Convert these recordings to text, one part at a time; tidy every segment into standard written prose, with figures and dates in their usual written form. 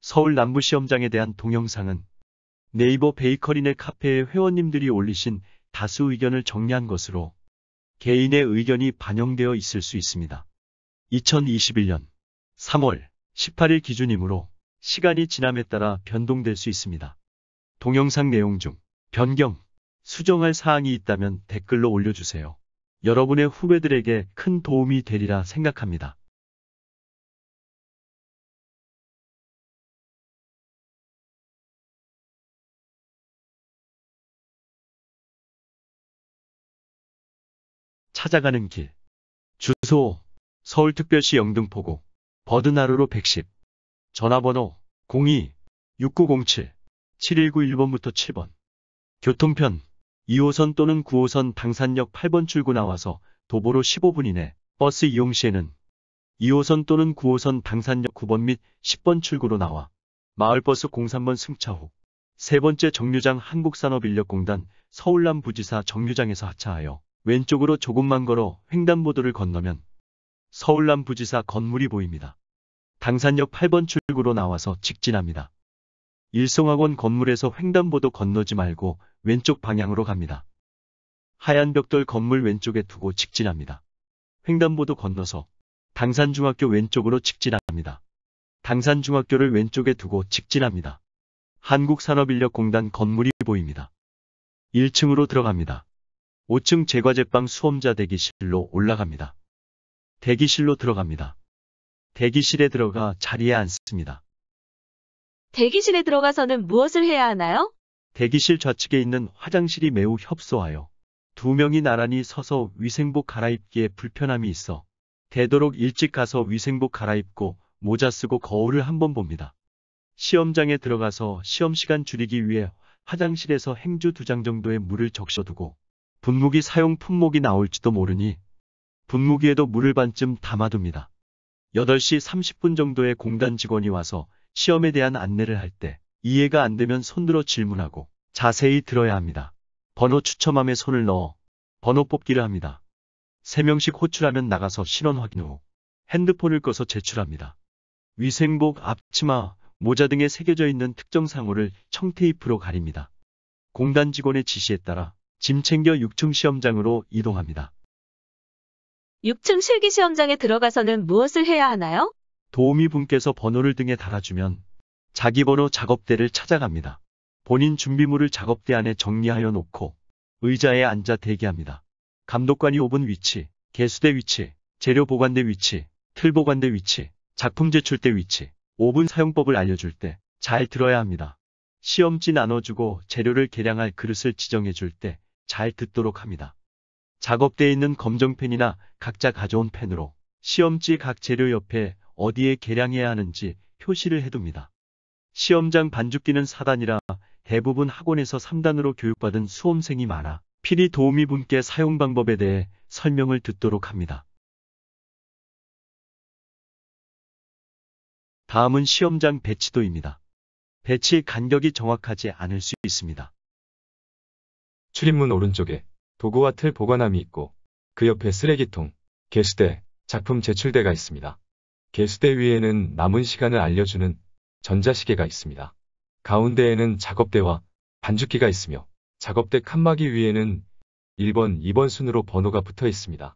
서울 남부시험장에 대한 동영상은 네이버 베이커리네 카페의 회원님들이 올리신 다수 의견을 정리한 것으로 개인의 의견이 반영되어 있을 수 있습니다. 2021년 3월 18일 기준이므로 시간이 지남에 따라 변동될 수 있습니다. 동영상 내용 중 변경, 수정할 사항이 있다면 댓글로 올려주세요. 여러분의 후배들에게 큰 도움이 되리라 생각합니다. 찾아가는 길. 주소 서울특별시 영등포구 버드나루로 110. 전화번호 02-6907-7191번부터 7번. 교통편 2호선 또는 9호선 당산역 8번 출구 나와서 도보로 15분 이내. 버스 이용 시에는 2호선 또는 9호선 당산역 9번 및 10번 출구로 나와 마을버스 03번 승차 후 세 번째 정류장 한국산업인력공단 서울남부지사 정류장에서 하차하여 왼쪽으로 조금만 걸어 횡단보도를 건너면 서울남부지사 건물이 보입니다. 당산역 8번 출구로 나와서 직진합니다. 일성학원 건물에서 횡단보도 건너지 말고 왼쪽 방향으로 갑니다. 하얀 벽돌 건물 왼쪽에 두고 직진합니다. 횡단보도 건너서 당산중학교 왼쪽으로 직진합니다. 당산중학교를 왼쪽에 두고 직진합니다. 한국산업인력공단 건물이 보입니다. 1층으로 들어갑니다. 5층 제과제빵 수험자 대기실로 올라갑니다. 대기실로 들어갑니다. 대기실에 들어가 자리에 앉습니다. 대기실에 들어가서는 무엇을 해야 하나요? 대기실 좌측에 있는 화장실이 매우 협소하여 두 명이 나란히 서서 위생복 갈아입기에 불편함이 있어 되도록 일찍 가서 위생복 갈아입고 모자 쓰고 거울을 한번 봅니다. 시험장에 들어가서 시험시간 줄이기 위해 화장실에서 행주 2장 정도의 물을 적셔두고 분무기 사용 품목이 나올지도 모르니 분무기에도 물을 반쯤 담아둡니다. 8시 30분 정도에 공단 직원이 와서 시험에 대한 안내를 할 때 이해가 안 되면 손들어 질문하고 자세히 들어야 합니다. 번호 추첨함에 손을 넣어 번호 뽑기를 합니다. 3명씩 호출하면 나가서 신원 확인 후 핸드폰을 꺼서 제출합니다. 위생복, 앞치마, 모자 등에 새겨져 있는 특정 상호를 청테이프로 가립니다. 공단 직원의 지시에 따라 짐 챙겨 6층 시험장으로 이동합니다. 6층 실기시험장에 들어가서는 무엇을 해야 하나요? 도우미 분께서 번호를 등에 달아주면 자기 번호 작업대를 찾아갑니다. 본인 준비물을 작업대 안에 정리하여 놓고 의자에 앉아 대기합니다. 감독관이 5분 위치, 개수대 위치, 재료 보관대 위치, 틀 보관대 위치, 작품 제출대 위치, 5분 사용법을 알려줄 때 잘 들어야 합니다. 시험지 나눠주고 재료를 계량할 그릇을 지정해줄 때 잘 듣도록 합니다. 작업대에 있는 검정펜이나 각자 가져온 펜으로 시험지 각 재료 옆에 어디에 계량해야 하는지 표시를 해둡니다. 시험장 반죽기는 4단이라 대부분 학원에서 3단으로 교육받은 수험생이 많아 필히 도우미 분께 사용 방법에 대해 설명을 듣도록 합니다. 다음은 시험장 배치도입니다. 배치 간격이 정확하지 않을 수 있습니다. 출입문 오른쪽에 도구와 틀 보관함이 있고 그 옆에 쓰레기통, 개수대, 작품 제출대가 있습니다. 개수대 위에는 남은 시간을 알려주는 전자시계가 있습니다. 가운데에는 작업대와 반죽기가 있으며 작업대 칸막이 위에는 1번, 2번 순으로 번호가 붙어 있습니다.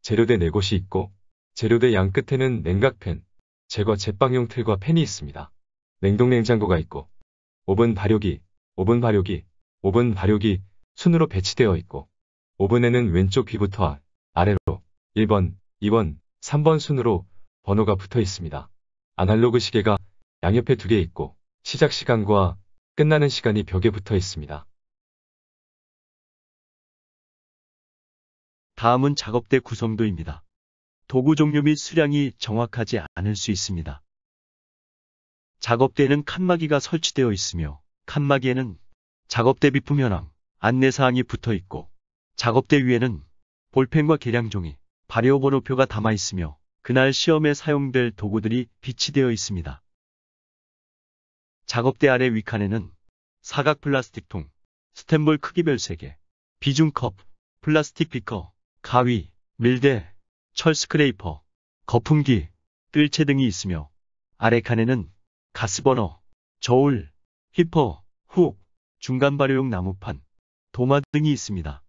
재료대 4곳이 있고 재료대 양끝에는 냉각팬, 제과 제빵용 틀과 팬이 있습니다. 냉동냉장고가 있고 오븐 발효기, 오븐 발효기, 오븐 발효기 순으로 배치되어 있고 오븐에는 왼쪽 귀부터 아래로 1번, 2번, 3번 순으로 번호가 붙어 있습니다. 아날로그 시계가 양옆에 2개 있고 시작 시간과 끝나는 시간이 벽에 붙어 있습니다. 다음은 작업대 구성도입니다. 도구 종류 및 수량이 정확하지 않을 수 있습니다. 작업대에는 칸막이가 설치되어 있으며 칸막이에는 작업대 비품 현황, 안내사항이 붙어 있고 작업대 위에는 볼펜과 계량종이, 발효번호표가 담아 있으며 그날 시험에 사용될 도구들이 비치되어 있습니다. 작업대 아래 윗칸에는 사각 플라스틱통, 스텐볼 크기별 3개, 비중컵, 플라스틱 비커, 가위, 밀대, 철 스크레이퍼, 거품기, 뜰채 등이 있으며 아래 칸에는 가스버너, 저울, 히퍼, 훅, 중간 발효용 나무판, 도마 등이 있습니다.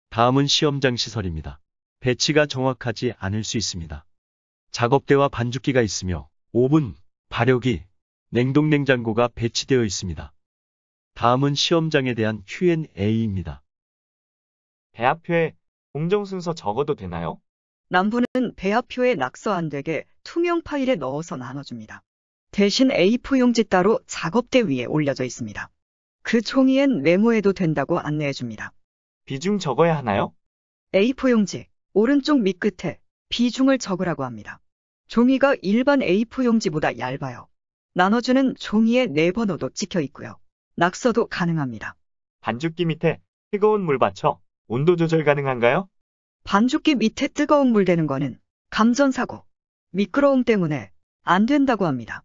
다음은 시험장 시설입니다. 배치가 정확하지 않을 수 있습니다. 작업대와 반죽기가 있으며 오븐, 발효기, 냉동냉장고가 배치되어 있습니다. 다음은 시험장에 대한 Q&A입니다. 배합표에 공정 순서 적어도 되나요? 남부는 배합표에 낙서 안 되게 투명 파일에 넣어서 나눠줍니다. 대신 A4 용지 따로 작업대 위에 올려져 있습니다. 그 종이엔 메모해도 된다고 안내해줍니다. 비중 적어야 하나요? A4 용지 오른쪽 밑끝에 비중을 적으라고 합니다. 종이가 일반 A4 용지보다 얇아요. 나눠주는 종이에 네 번호도 찍혀 있고요. 낙서도 가능합니다. 반죽기 밑에 뜨거운 물 받쳐 온도 조절 가능한가요? 반죽기 밑에 뜨거운 물 대는 거는 감전사고, 미끄러움 때문에 안 된다고 합니다.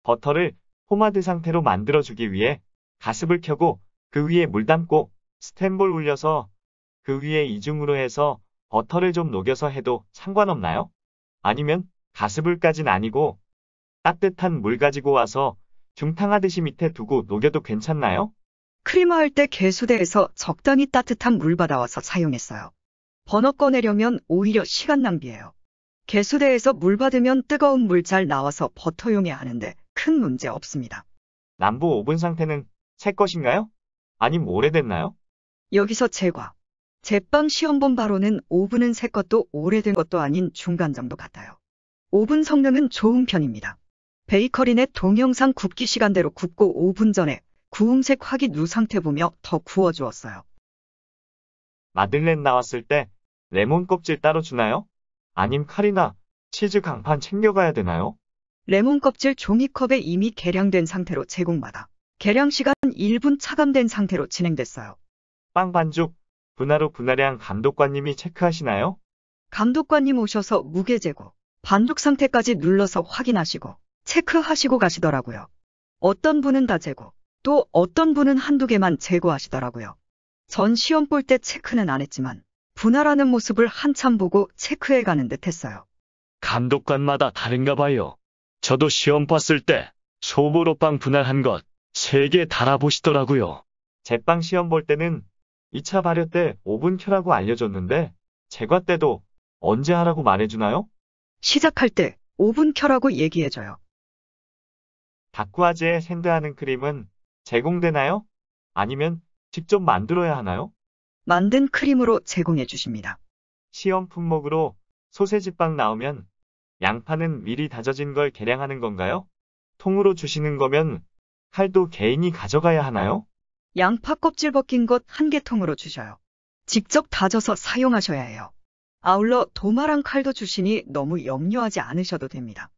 버터를 포마드 상태로 만들어주기 위해 가습을 켜고 그 위에 물 담고 스텐볼 올려서 그 위에 이중으로 해서 버터를 좀 녹여서 해도 상관없나요? 아니면 가스불까진 아니고 따뜻한 물 가지고 와서 중탕하듯이 밑에 두고 녹여도 괜찮나요? 크림화할 때 개수대에서 적당히 따뜻한 물 받아와서 사용했어요. 버너 꺼내려면 오히려 시간 낭비예요. 개수대에서 물 받으면 뜨거운 물 잘 나와서 버터용에 하는데 큰 문제 없습니다. 남부 오븐 상태는 새 것인가요? 아님 오래됐나요? 여기서 제과. 제빵 시험 본 바로는 오븐은 새 것도 오래된 것도 아닌 중간 정도 같아요. 오븐 성능은 좋은 편입니다. 베이커리넷 동영상 굽기 시간대로 굽고 5분 전에 구움색 확인 루 상태 보며 더 구워주었어요. 마들렌 나왔을 때 레몬 껍질 따로 주나요? 아님 칼이나 치즈 강판 챙겨가야 되나요? 레몬 껍질 종이컵에 이미 계량된 상태로 제공받아 계량 시간 1분 차감된 상태로 진행됐어요. 빵 반죽, 분할 후 분할량 감독관님이 체크하시나요? 감독관님 오셔서 무게 재고, 반죽 상태까지 눌러서 확인하시고, 체크하시고 가시더라고요. 어떤 분은 다 재고, 또 어떤 분은 한두 개만 재고하시더라고요. 전 시험 볼 때 체크는 안 했지만, 분할하는 모습을 한참 보고 체크해 가는 듯 했어요. 감독관마다 다른가 봐요. 저도 시험 봤을 때 소보로 빵 분할한 것 3개 달아보시더라고요. 제빵 시험 볼 때는 2차 발효 때 오븐 켜라고 알려줬는데 제과 때도 언제 하라고 말해주나요? 시작할 때 5분 켜라고 얘기해줘요. 다쿠아즈에 샌드하는 크림은 제공되나요? 아니면 직접 만들어야 하나요? 만든 크림으로 제공해 주십니다. 시험 품목으로 소세지빵 나오면 양파는 미리 다져진 걸 계량하는 건가요? 통으로 주시는 거면 칼도 개인이 가져가야 하나요? 양파 껍질 벗긴 것 1개통으로 주셔요. 직접 다져서 사용하셔야 해요. 아울러 도마랑 칼도 주시니 너무 염려하지 않으셔도 됩니다.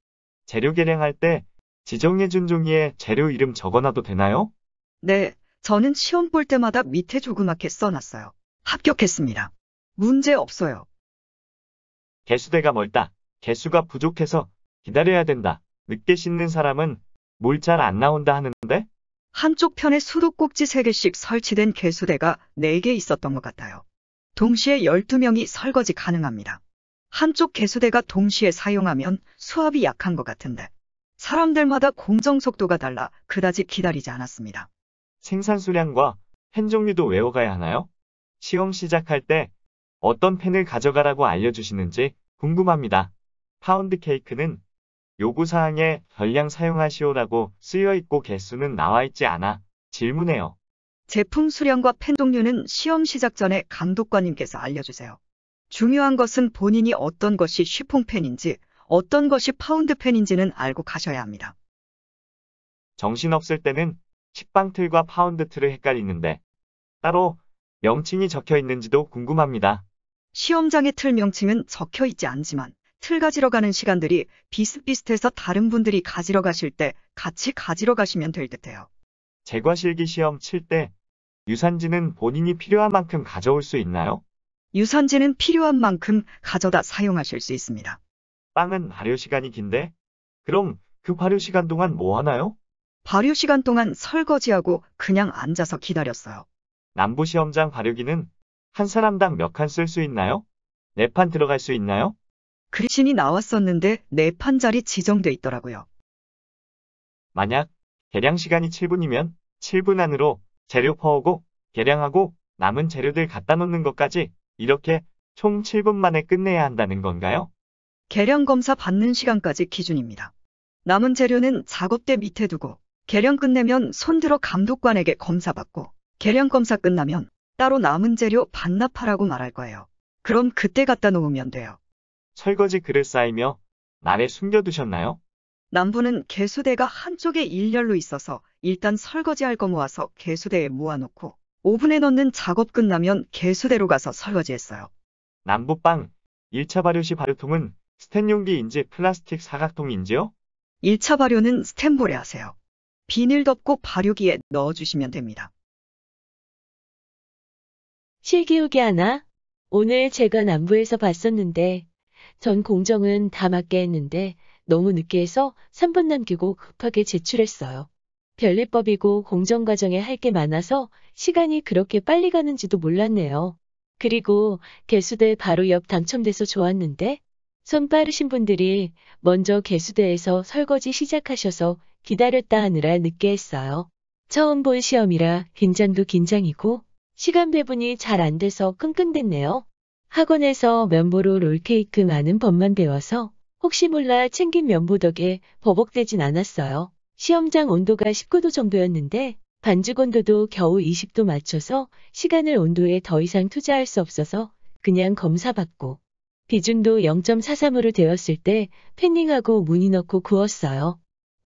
재료 계량할 때 지정해준 종이에 재료 이름 적어놔도 되나요? 네, 저는 시험 볼 때마다 밑에 조그맣게 써놨어요. 합격했습니다. 문제 없어요. 개수대가 멀다. 개수가 부족해서 기다려야 된다. 늦게 씻는 사람은 물 잘 안 나온다 하는데? 한쪽 편에 수도꼭지 3개씩 설치된 개수대가 4개 있었던 것 같아요. 동시에 12명이 설거지 가능합니다. 한쪽 개수대가 동시에 사용하면 수압이 약한 것 같은데 사람들마다 공정 속도가 달라 그다지 기다리지 않았습니다. 생산 수량과 펜 종류도 외워가야 하나요? 시험 시작할 때 어떤 펜을 가져가라고 알려주시는지 궁금합니다. 파운드 케이크는 요구사항에 전량 사용하시오라고 쓰여있고 개수는 나와있지 않아 질문해요. 제품 수량과 펜 종류는 시험 시작 전에 감독관님께서 알려주세요. 중요한 것은 본인이 어떤 것이 쉬퐁펜인지 어떤 것이 파운드펜인지는 알고 가셔야 합니다. 정신없을 때는 식빵틀과 파운드틀을 헷갈리는데 따로 명칭이 적혀 있는지도 궁금합니다. 시험장의 틀 명칭은 적혀 있지 않지만 틀 가지러 가는 시간들이 비슷비슷해서 다른 분들이 가지러 가실 때 같이 가지러 가시면 될 듯해요. 제과실기 시험 칠 때 유산지는 본인이 필요한 만큼 가져올 수 있나요? 유산지는 필요한 만큼 가져다 사용하실 수 있습니다. 빵은 발효 시간이 긴데 그럼 그 발효 시간 동안 뭐 하나요? 발효 시간 동안 설거지하고 그냥 앉아서 기다렸어요. 남부 시험장 발효기는 한 사람당 몇 칸 쓸 수 있나요? 4판 들어갈 수 있나요? 글신이 나왔었는데 4판 자리 지정돼 있더라고요. 만약 계량 시간이 7분이면 7분 안으로 재료 퍼오고 계량하고 남은 재료들 갖다 놓는 것까지 이렇게 총 7분 만에 끝내야 한다는 건가요? 계량 검사 받는 시간까지 기준입니다. 남은 재료는 작업대 밑에 두고 계량 끝내면 손들어 감독관에게 검사받고 계량 검사 끝나면 따로 남은 재료 반납하라고 말할 거예요. 그럼 그때 갖다 놓으면 돼요. 설거지 그릇 쌓이며 날에 숨겨두셨나요? 남부는 개수대가 한쪽에 일렬로 있어서 일단 설거지할 거 모아서 개수대에 모아놓고 오븐에 넣는 작업 끝나면 개수대로 가서 설거지했어요. 남부빵 1차 발효 시 발효통은 스텐용기인지 플라스틱 사각통인지요? 1차 발효는 스텐볼에 하세요. 비닐 덮고 발효기에 넣어주시면 됩니다. 실기후기 하나. 오늘 제가 남부에서 봤었는데 전 공정은 다 맞게 했는데 너무 늦게 해서 3분 남기고 급하게 제출했어요. 별일법이고 공정 과정에 할 게 많아서 시간이 그렇게 빨리 가는지도 몰랐네요. 그리고 개수대 바로 옆 당첨돼서 좋았는데 손 빠르신 분들이 먼저 개수대에서 설거지 시작하셔서 기다렸다 하느라 늦게 했어요. 처음 본 시험이라 긴장도 긴장이고 시간 배분이 잘 안 돼서 끙끙댔네요. 학원에서 면보로 롤케이크 많은 법만 배워서 혹시 몰라 챙긴 면보 덕에 버벅대진 않았어요. 시험장 온도가 19도 정도였는데 반죽 온도도 겨우 20도 맞춰서 시간을 온도에 더 이상 투자할 수 없어서 그냥 검사받고 비중도 0.43으로 되었을 때 패닝하고 무늬 넣고 구웠어요.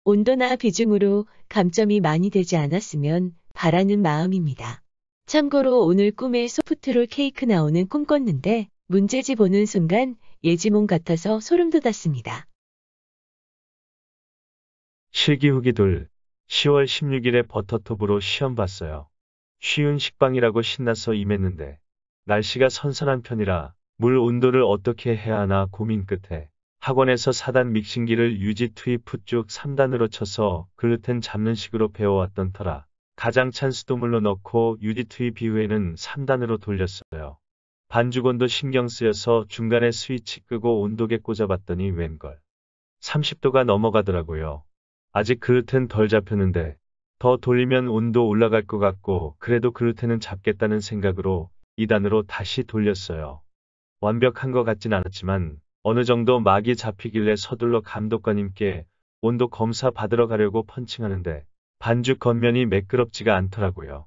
온도나 비중으로 감점이 많이 되지 않았으면 바라는 마음입니다. 참고로 오늘 꿈에 소프트롤 케이크 나오는 꿈 꿨는데 문제지 보는 순간 예지몽 같아서 소름 돋았습니다. 실기후기 둘, 10월 16일에 버터톱으로 시험 봤어요. 쉬운 식빵이라고 신나서 임했는데 날씨가 선선한 편이라 물 온도를 어떻게 해야 하나 고민 끝에 학원에서 4단 믹싱기를 유지 투입 후 쭉 3단으로 쳐서 글루텐 잡는 식으로 배워왔던 터라 가장 찬 수돗물로 넣고 유지 투입 이후에는 3단으로 돌렸어요. 반죽 온도 신경 쓰여서 중간에 스위치 끄고 온도계 꽂아봤더니 웬걸 30도가 넘어가더라고요. 아직 글루텐 덜 잡혔는데 더 돌리면 온도 올라갈 것 같고 그래도 글루텐은 잡겠다는 생각으로 2단으로 다시 돌렸어요. 완벽한 것 같진 않았지만 어느 정도 막이 잡히길래 서둘러 감독관님께 온도 검사 받으러 가려고 펀칭하는데 반죽 겉면이 매끄럽지가 않더라고요.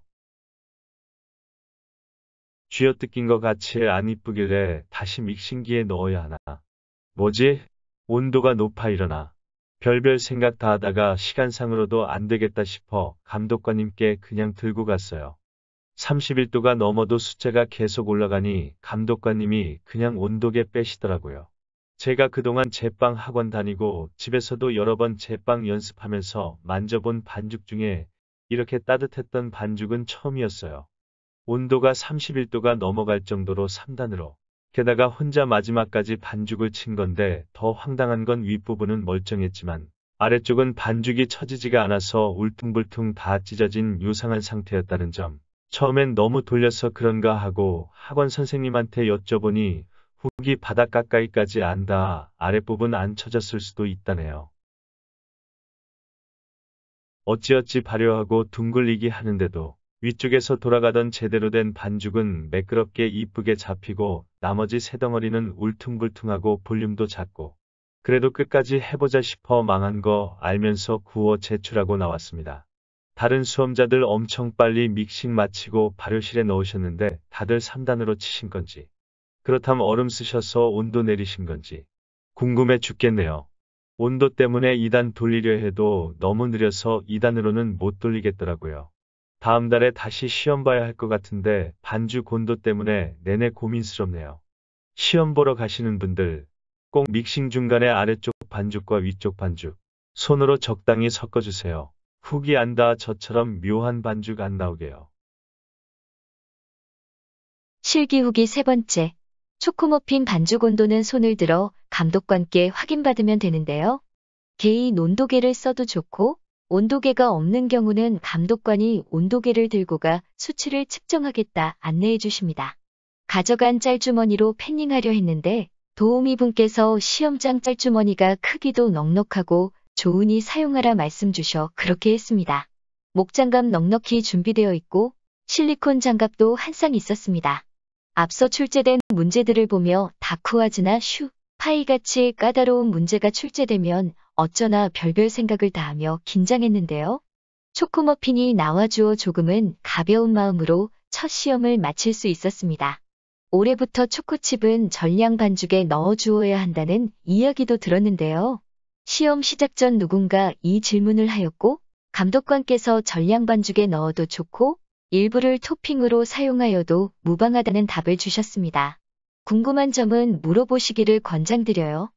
쥐어뜯긴 것 같이 안 이쁘길래 다시 믹싱기에 넣어야 하나. 뭐지? 온도가 높아 일어나. 별별 생각 다 하다가 시간상으로도 안 되겠다 싶어 감독관님께 그냥 들고 갔어요. 31도가 넘어도 숫자가 계속 올라가니 감독관님이 그냥 온도계 빼시더라고요. 제가 그동안 제빵 학원 다니고 집에서도 여러 번 제빵 연습하면서 만져본 반죽 중에 이렇게 따뜻했던 반죽은 처음이었어요. 온도가 31도가 넘어갈 정도로 3단으로 게다가 혼자 마지막까지 반죽을 친 건데 더 황당한 건 윗부분은 멀쩡했지만 아래쪽은 반죽이 처지지가 않아서 울퉁불퉁 다 찢어진 요상한 상태였다는 점. 처음엔 너무 돌려서 그런가 하고 학원 선생님한테 여쭤보니 후기 바닥 가까이까지 안다. 아랫부분 안 쳐졌을 수도 있다네요. 어찌어찌 발효하고 둥글리기 하는데도 위쪽에서 돌아가던 제대로 된 반죽은 매끄럽게 이쁘게 잡히고 나머지 세 덩어리는 울퉁불퉁하고 볼륨도 작고 그래도 끝까지 해보자 싶어 망한 거 알면서 구워 제출하고 나왔습니다. 다른 수험자들 엄청 빨리 믹싱 마치고 발효실에 넣으셨는데 다들 3단으로 치신 건지 그렇다면 얼음 쓰셔서 온도 내리신 건지 궁금해 죽겠네요. 온도 때문에 2단 돌리려 해도 너무 느려서 2단으로는 못 돌리겠더라고요. 다음 달에 다시 시험 봐야 할 것 같은데 반죽 온도 때문에 내내 고민스럽네요. 시험 보러 가시는 분들 꼭 믹싱 중간에 아래쪽 반죽과 위쪽 반죽 손으로 적당히 섞어주세요. 후기 안다 저처럼 묘한 반죽 안 나오게요. 실기후기 세 번째. 초코머핀 반죽 온도는 손을 들어 감독관께 확인받으면 되는데요. 개인 온도계를 써도 좋고 온도계가 없는 경우는 감독관이 온도계를 들고 가 수치를 측정하겠다 안내해 주십니다. 가져간 짤주머니로 패닝하려 했는데 도우미분께서 시험장 짤주머니가 크기도 넉넉하고 좋으니 사용하라 말씀 주셔 그렇게 했습니다. 목장갑 넉넉히 준비되어 있고 실리콘 장갑도 한 쌍 있었습니다. 앞서 출제된 문제들을 보며 다크와즈나 슈, 파이같이 까다로운 문제가 출제되면 어쩌나 별별 생각을 다하며 긴장했는데요. 초코머핀이 나와주어 조금은 가벼운 마음으로 첫 시험을 마칠 수 있었습니다. 올해부터 초코칩은 전량 반죽에 넣어주어야 한다는 이야기도 들었는데요. 시험 시작 전 누군가 이 질문을 하였고 감독관께서 전량 반죽에 넣어도 좋고 일부를 토핑으로 사용하여도 무방하다는 답을 주셨습니다. 궁금한 점은 물어보시기를 권장드려요.